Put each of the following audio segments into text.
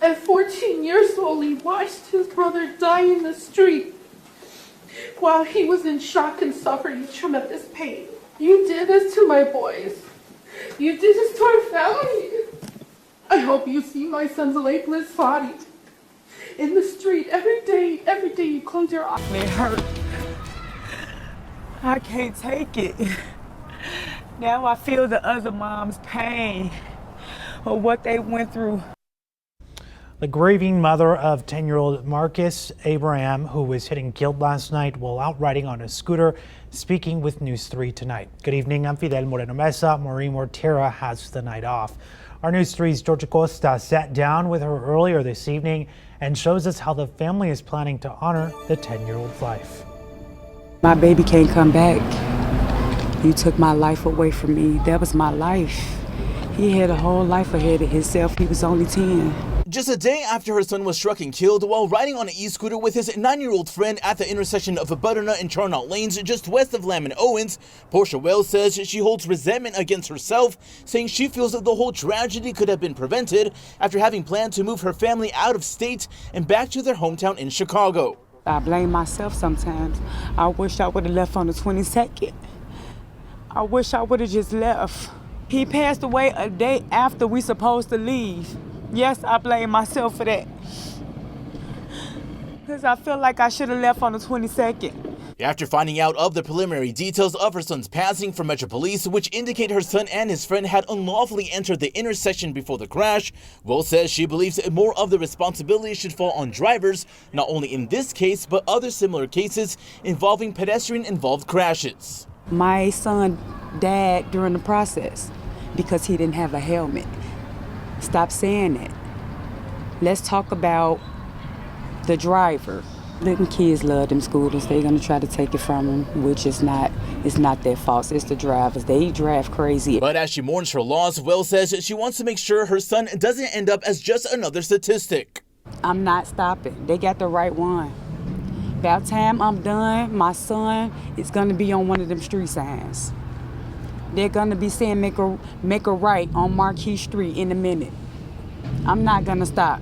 At 14 years old, he watched his brother die in the street while he was in shock and suffering tremendous pain. You did this to my boys. You did this to our family. I hope you see my son's lifeless body in the street every day you close your eyes. It hurt. I can't take it. Now I feel the other mom's pain or what they went through. The grieving mother of 10-year-old Marcus Abraham, who was hit and killed last night while out riding on a scooter, speaking with News 3 tonight. Good evening, I'm Fidel Moreno Mesa. Maureen Mortera has the night off. Our News 3's Georgia Costa sat down with her earlier this evening and shows us how the family is planning to honor the 10-year-old's life. My baby can't come back. You took my life away from me. That was my life. He had a whole life ahead of himself. He was only 10. Just a day after her son was struck and killed while riding on an e-scooter with his 9-year-old friend at the intersection of Butternut and Charnock Lanes just west of Lamb and Owens, Portia Wells says she holds resentment against herself, saying she feels that the whole tragedy could have been prevented after having planned to move her family out of state and back to their hometown in Chicago. I blame myself sometimes. I wish I would have left on the 22nd. I wish I would have just left. He passed away a day after we supposed to leave. Yes, I blame myself for that. Because I feel like I should have left on the 22nd. After finding out of the preliminary details of her son's passing from Metro Police, which indicate her son and his friend had unlawfully entered the intersection before the crash, Wells says she believes more of the responsibility should fall on drivers, not only in this case, but other similar cases involving pedestrian-involved crashes. My son died during the process because he didn't have a helmet. Stop saying that. Let's talk about the driver. Little kids love them scooters. They're gonna try to take it from them, which is not their fault. It's the drivers. They drive crazy. But as she mourns her loss, Wells says she wants to make sure her son doesn't end up as just another statistic. I'm not stopping. They got the right one. By the time I'm done, my son is gonna be on one of them street signs. They're gonna be saying make a right on Marquis Street in a minute. I'm not gonna stop.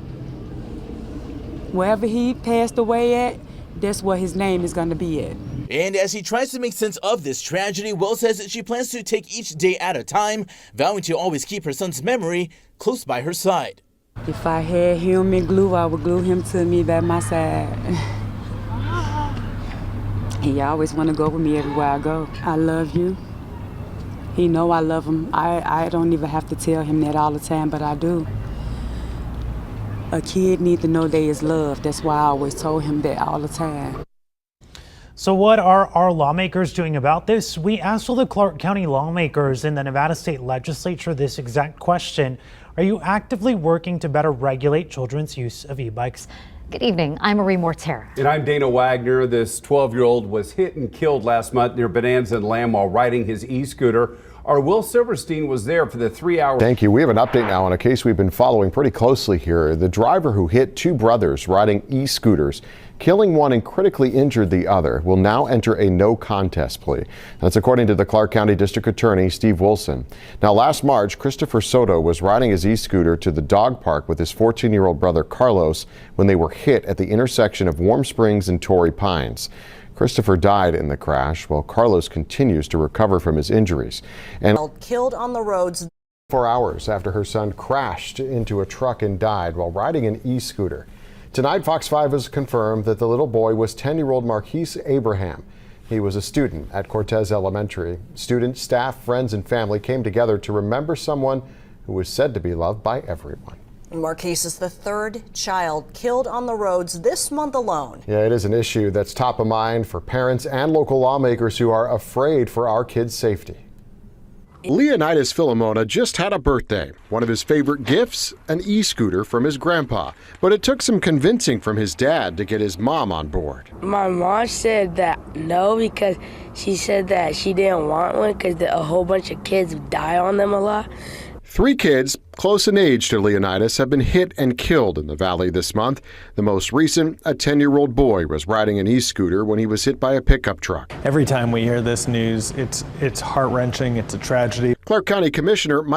Wherever he passed away at, that's where his name is gonna be at. And as he tries to make sense of this tragedy, Wells says that she plans to take each day at a time, vowing to always keep her son's memory close by her side. If I had human glue, I would glue him to me by my side. He always want to go with me everywhere I go. I love you. He know I love him. I don't even have to tell him that all the time, but I do. A kid needs to know they is loved. That's why I always told him that all the time. So what are our lawmakers doing about this? We asked all the Clark County lawmakers in the Nevada State Legislature this exact question. Are you actively working to better regulate children's use of e-bikes? Good evening, I'm Maureen Mortera. And I'm Dana Wagner. This 12-year-old was hit and killed last month near Bonanza and Lamb while riding his e-scooter. Our Will Silverstein was there for the 3-hour. Thank you. We have an update now on a case we've been following pretty closely here. The driver who hit two brothers riding e-scooters, killing one and critically injured the other, will now enter a no contest plea. That's according to the Clark County District Attorney Steve Wilson. Now, last March, Christopher Soto was riding his e-scooter to the dog park with his 14-year-old brother Carlos when they were hit at the intersection of Warm Springs and Torrey Pines. Christopher died in the crash while Carlos continues to recover from his injuries. And killed on the roads 4 hours after her son crashed into a truck and died while riding an e-scooter. Tonight, Fox 5 has confirmed that the little boy was 10-year-old Marquis Abraham. He was a student at Cortez Elementary. Students, staff, friends, and family came together to remember someone who was said to be loved by everyone. Marquis is the third child killed on the roads this month alone. Yeah, it is an issue that's top of mind for parents and local lawmakers who are afraid for our kids' safety. Leonidas Philomona just had a birthday. One of his favorite gifts, an e-scooter from his grandpa. But it took some convincing from his dad to get his mom on board. My mom said that no, because she said that she didn't want one because a whole bunch of kids die on them a lot. 3 kids close in age to Leonidas have been hit and killed in the valley this month. The most recent, a 10-year-old boy was riding an e-scooter when he was hit by a pickup truck. Every time we hear this news, it's heart-wrenching, it's a tragedy. Clark County Commissioner Mike